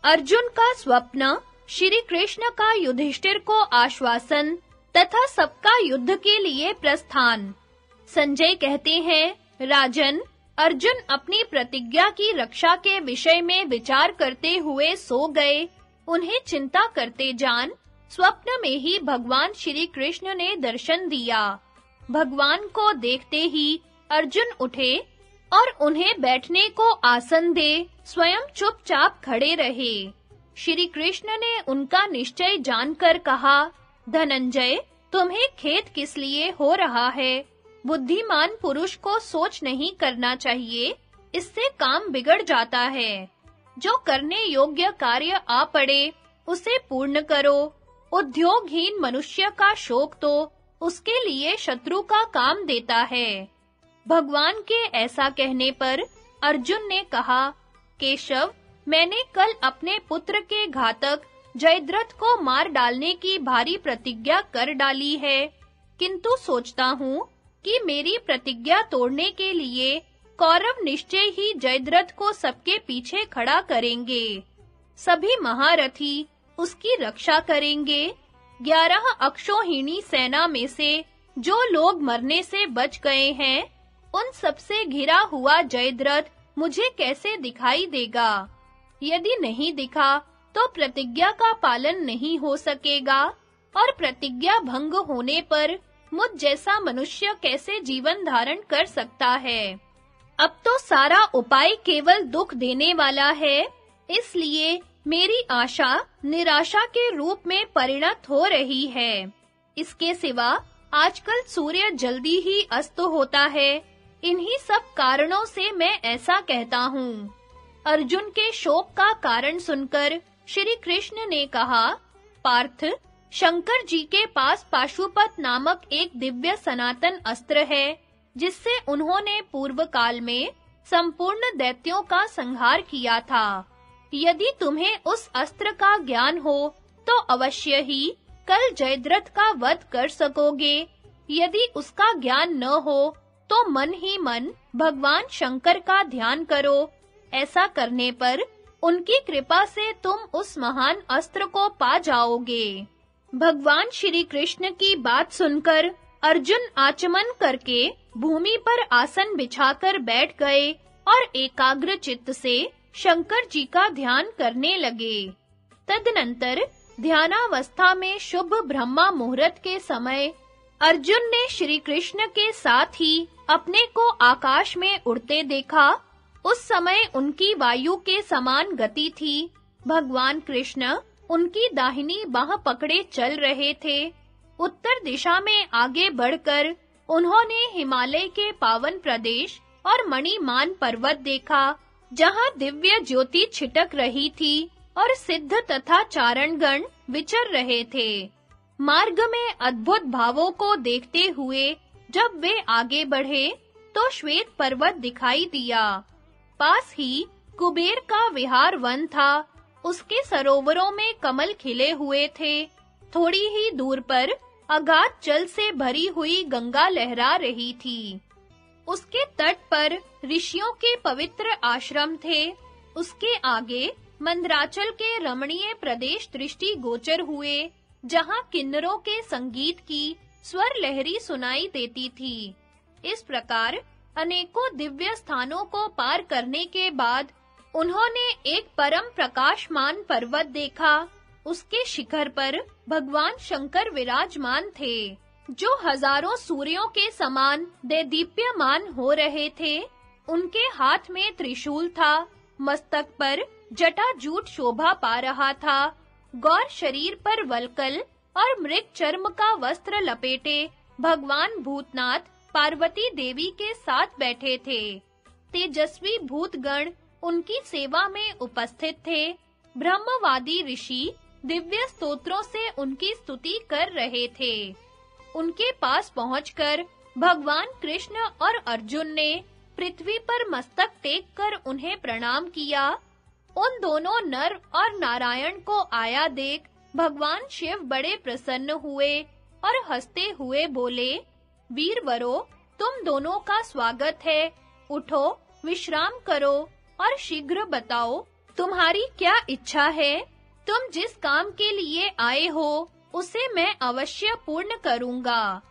अर्जुन का स्वप्न, श्री कृष्ण का युधिष्ठिर को आश्वासन तथा सबका युद्ध के लिए प्रस्थान। संजय कहते हैं, राजन, अर्जुन अपनी प्रतिज्ञा की रक्षा के विषय में विचार करते हुए सो गए। उन्हें चिंता करते जान स्वप्न में ही भगवान श्री कृष्ण ने दर्शन दिया। भगवान को देखते ही अर्जुन उठे और उन्हें बैठने को आसन दे स्वयं चुपचाप खड़े रहे। श्री कृष्ण ने उनका निश्चय जानकर कहा, धनंजय, तुम्हें खेद किस लिए हो रहा है? बुद्धिमान पुरुष को सोच नहीं करना चाहिए, इससे काम बिगड़ जाता है। जो करने योग्य कार्य आ पड़े, उसे पूर्ण करो। उद्योगहीन मनुष्य का शोक तो उसके लिए शत्रु का काम देता है। भगवान के ऐसा कहने पर अर्जुन ने कहा, केशव, मैंने कल अपने पुत्र के घातक जयद्रथ को मार डालने की भारी प्रतिज्ञा कर डाली है, किंतु सोचता हूँ कि मेरी प्रतिज्ञा तोड़ने के लिए कौरव निश्चय ही जयद्रथ को सबके पीछे खड़ा करेंगे। सभी महारथी उसकी रक्षा करेंगे। 11 अक्षौहिणी सेना में से जो लोग मरने से बच गए हैं, उन सबसे घिरा हुआ जयद्रथ मुझे कैसे दिखाई देगा? यदि नहीं दिखा तो प्रतिज्ञा का पालन नहीं हो सकेगा, और प्रतिज्ञा भंग होने पर मुझ जैसा मनुष्य कैसे जीवन धारण कर सकता है? अब तो सारा उपाय केवल दुख देने वाला है, इसलिए मेरी आशा निराशा के रूप में परिणत हो रही है। इसके सिवा आजकल सूर्य जल्दी ही अस्त होता है। इन्हीं सब कारणों से मैं ऐसा कहता हूँ। अर्जुन के शोक का कारण सुनकर श्री कृष्ण ने कहा, पार्थ, शंकर जी के पास पाशुपत नामक एक दिव्य सनातन अस्त्र है, जिससे उन्होंने पूर्व काल में संपूर्ण दैत्यों का संहार किया था। यदि तुम्हें उस अस्त्र का ज्ञान हो तो अवश्य ही कल जयद्रथ का वध कर सकोगे। यदि उसका ज्ञान न हो तो मन ही मन भगवान शंकर का ध्यान करो। ऐसा करने पर उनकी कृपा से तुम उस महान अस्त्र को पा जाओगे। भगवान श्री कृष्ण की बात सुनकर अर्जुन आचमन करके भूमि पर आसन बिछाकर बैठ गए और एकाग्र चित्त से शंकर जी का ध्यान करने लगे। तदनंतर ध्यानावस्था में शुभ ब्रह्मा मुहूर्त के समय अर्जुन ने श्री कृष्ण के साथ ही अपने को आकाश में उड़ते देखा। उस समय उनकी वायु के समान गति थी। भगवान कृष्ण उनकी दाहिनी बाह पकड़े चल रहे थे। उत्तर दिशा में आगे बढ़कर उन्होंने हिमालय के पावन प्रदेश और मणिमान पर्वत देखा, जहां दिव्य ज्योति छिटक रही थी और सिद्ध तथा चारणगण विचर रहे थे। मार्ग में अद्भुत भावों को देखते हुए जब वे आगे बढ़े तो श्वेत पर्वत दिखाई दिया। पास ही कुबेर का विहार वन था। उसके सरोवरों में कमल खिले हुए थे। थोड़ी ही दूर पर अगाध जल से भरी हुई गंगा लहरा रही थी। उसके तट पर ऋषियों के पवित्र आश्रम थे। उसके आगे मंदराचल के रमणीय प्रदेश दृष्टि गोचर हुए, जहां किन्नरों के संगीत की स्वर लहरी सुनाई देती थी। इस प्रकार अनेकों दिव्य स्थानों को पार करने के बाद उन्होंने एक परम प्रकाशमान पर्वत देखा। उसके शिखर पर भगवान शंकर विराजमान थे, जो हजारों सूर्यों के समान देदीप्यमान हो रहे थे। उनके हाथ में त्रिशूल था, मस्तक पर जटाजूट शोभा पा रहा था। गौर शरीर पर वल्कल और मृग चर्म का वस्त्र लपेटे भगवान भूतनाथ पार्वती देवी के साथ बैठे थे। तेजस्वी भूतगण उनकी सेवा में उपस्थित थे। ब्रह्मवादी ऋषि दिव्य स्तोत्रों से उनकी स्तुति कर रहे थे। उनके पास पहुंचकर भगवान कृष्ण और अर्जुन ने पृथ्वी पर मस्तक टेक कर उन्हें प्रणाम किया। उन दोनों नर और नारायण को आया देख भगवान शिव बड़े प्रसन्न हुए और हंसते हुए बोले, वीरवरों, तुम दोनों का स्वागत है। उठो, विश्राम करो और शीघ्र बताओ तुम्हारी क्या इच्छा है? तुम जिस काम के लिए आए हो उसे मैं अवश्य पूर्ण करूंगा।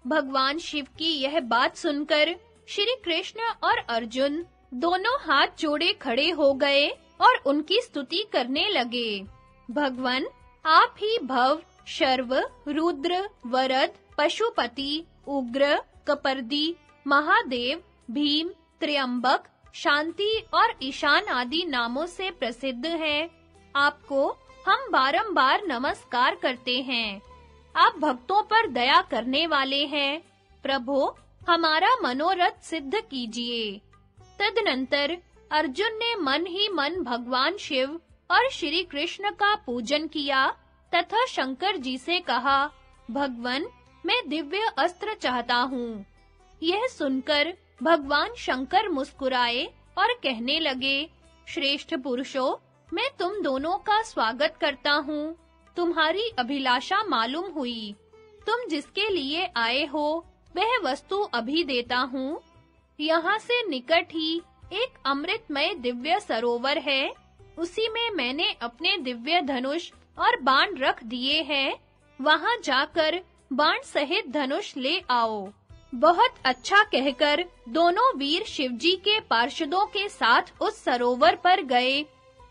भगवान शिव की यह बात सुनकर श्री कृष्ण और अर्जुन दोनों हाथ जोड़े खड़े हो गए और उनकी स्तुति करने लगे। भगवन, आप ही भव, शर्व, रुद्र, वरद, पशुपति, उग्र, कपर्दी, महादेव, भीम, त्र्यंबक, शांति और ईशान आदि नामों से प्रसिद्ध हैं। आपको हम बारंबार नमस्कार करते हैं। आप भक्तों पर दया करने वाले हैं। प्रभु, हमारा मनोरथ सिद्ध कीजिए। तदनंतर अर्जुन ने मन ही मन भगवान शिव और श्री कृष्ण का पूजन किया तथा शंकर जी से कहा, भगवन, मैं दिव्य अस्त्र चाहता हूँ। यह सुनकर भगवान शंकर मुस्कुराए और कहने लगे, श्रेष्ठ पुरुषों, मैं तुम दोनों का स्वागत करता हूँ। तुम्हारी अभिलाषा मालूम हुई। तुम जिसके लिए आए हो वह वस्तु अभी देता हूँ। यहाँ से निकट ही एक अमृतमय दिव्य सरोवर है। उसी में मैंने अपने दिव्य धनुष और बाण रख दिए हैं। वहाँ जाकर बाण सहित धनुष ले आओ। बहुत अच्छा कहकर दोनों वीर शिवजी के पार्षदों के साथ उस सरोवर पर गए।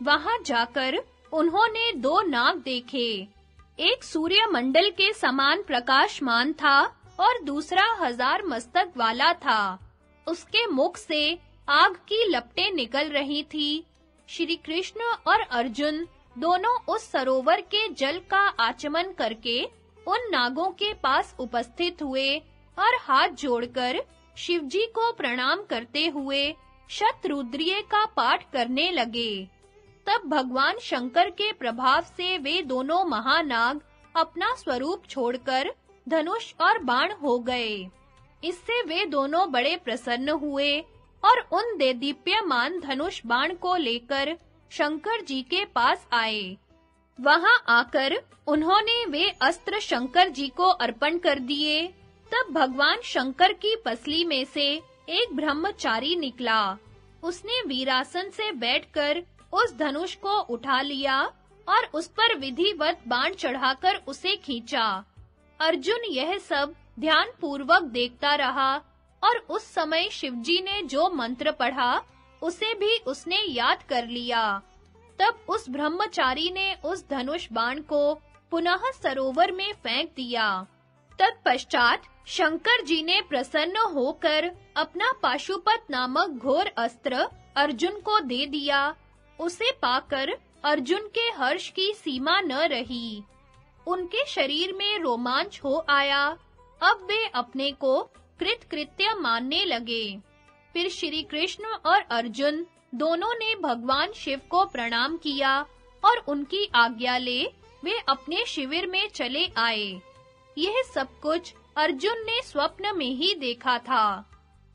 वहाँ जाकर उन्होंने दो नाग देखे। एक सूर्य मंडल के समान प्रकाशमान था और दूसरा 1000 मस्तक वाला था। उसके मुख से आग की लपटें निकल रही थी। श्री कृष्ण और अर्जुन दोनों उस सरोवर के जल का आचमन करके उन नागों के पास उपस्थित हुए और हाथ जोड़कर शिवजी को प्रणाम करते हुए शतरुद्रीय का पाठ करने लगे। तब भगवान शंकर के प्रभाव से वे दोनों महानाग अपना स्वरूप छोड़कर धनुष और बाण हो गए। इससे वे दोनों बड़े प्रसन्न हुए और उन देदीप्यमान धनुष बाण को लेकर शंकर जी के पास आए। वहां आकर उन्होंने वे अस्त्र शंकर जी को अर्पण कर दिए। तब भगवान शंकर की पसली में से एक ब्रह्मचारी निकला। उसने वीरासन से बैठकर उस धनुष को उठा लिया और उस पर विधिवत बाण चढ़ाकर उसे खींचा। अर्जुन यह सब ध्यान पूर्वक देखता रहा और उस समय शिवजी ने जो मंत्र पढ़ा उसे भी उसने याद कर लिया। तब उस ब्रह्मचारी ने उस धनुष बाण को पुनः सरोवर में फेंक दिया। तत्पश्चात शंकर जी ने प्रसन्न होकर अपना पाशुपत नामक घोर अस्त्र अर्जुन को दे दिया। उसे पाकर अर्जुन के हर्ष की सीमा न रही। उनके शरीर में रोमांच हो आया। अब वे अपने को कृतकृत्य मानने लगे। फिर श्री कृष्ण और अर्जुन दोनों ने भगवान शिव को प्रणाम किया और उनकी आज्ञा ले वे अपने शिविर में चले आए। यह सब कुछ अर्जुन ने स्वप्न में ही देखा था।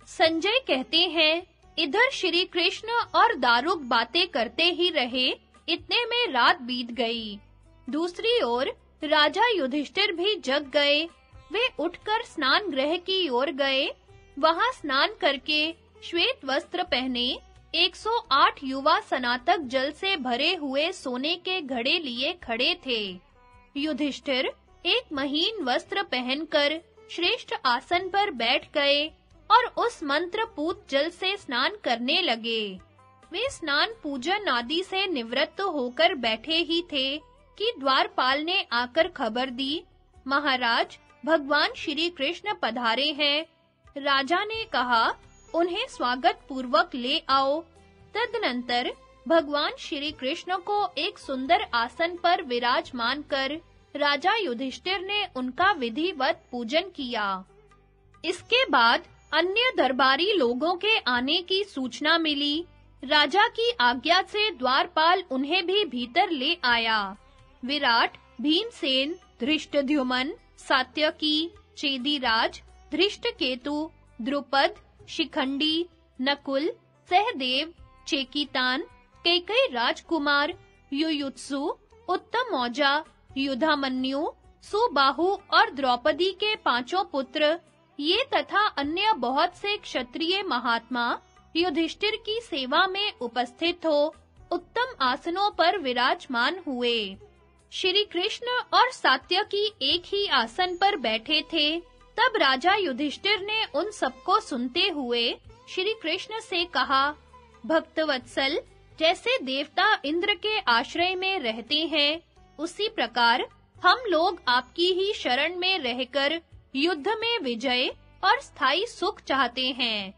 संजय कहते हैं, इधर श्री कृष्ण और दारुक बातें करते ही रहे। इतने में रात बीत गई। दूसरी ओर राजा युधिष्ठिर भी जग गए। वे उठकर स्नान गृह की ओर गए। वहां स्नान करके श्वेत वस्त्र पहने 108 युवा स्नातक जल से भरे हुए सोने के घड़े लिए खड़े थे। युधिष्ठिर एक महीन वस्त्र पहनकर श्रेष्ठ आसन पर बैठ गए और उस मंत्रपूत जल से स्नान करने लगे। वे स्नान पूजन आदि से निवृत्त होकर बैठे ही थे कि द्वारपाल ने आकर खबर दी, महाराज, भगवान श्री कृष्ण पधारे हैं। राजा ने कहा, उन्हें स्वागत पूर्वक ले आओ। तदनंतर भगवान श्री कृष्ण को एक सुंदर आसन पर विराजमान कर राजा युधिष्ठिर ने उनका विधिवत पूजन किया। इसके बाद अन्य दरबारी लोगों के आने की सूचना मिली। राजा की आज्ञा से द्वारपाल उन्हें भी भीतर ले आया। विराट, भीमसेन, धृष्टद्युम्न, सात्यकी, चेदीराज, धृष्टकेतु, द्रुपद, शिखंडी, नकुल, सहदेव, चेकितान, कैकेयी राजकुमार, युयुत्सु, उत्तमौजा, युधामन्यु, सुबाहु और द्रौपदी के 5 पुत्र, ये तथा अन्य बहुत से क्षत्रिय महात्मा युधिष्ठिर की सेवा में उपस्थित हो उत्तम आसनों पर विराजमान हुए। श्री कृष्ण और सात्यकी एक ही आसन पर बैठे थे। तब राजा युधिष्ठिर ने उन सबको सुनते हुए श्री कृष्ण से कहा, भक्तवत्सल, जैसे देवता इंद्र के आश्रय में रहते हैं, उसी प्रकार हम लोग आपकी ही शरण में रहकर युद्ध में विजय और स्थायी सुख चाहते हैं।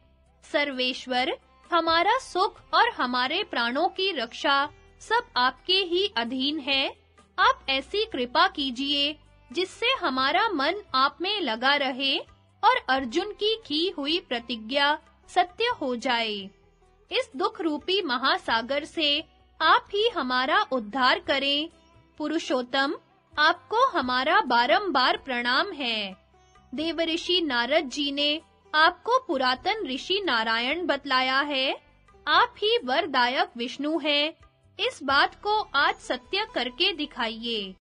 सर्वेश्वर, हमारा सुख और हमारे प्राणों की रक्षा सब आपके ही अधीन है। आप ऐसी कृपा कीजिए जिससे हमारा मन आप में लगा रहे और अर्जुन की हुई प्रतिज्ञा सत्य हो जाए। इस दुख रूपी महासागर से आप ही हमारा उद्धार करें। पुरुषोत्तम, आपको हमारा बारंबार प्रणाम है। देवऋषि नारद जी ने आपको पुरातन ऋषि नारायण बतलाया है। आप ही वरदायक विष्णु हैं। इस बात को आज सत्य करके दिखाइए।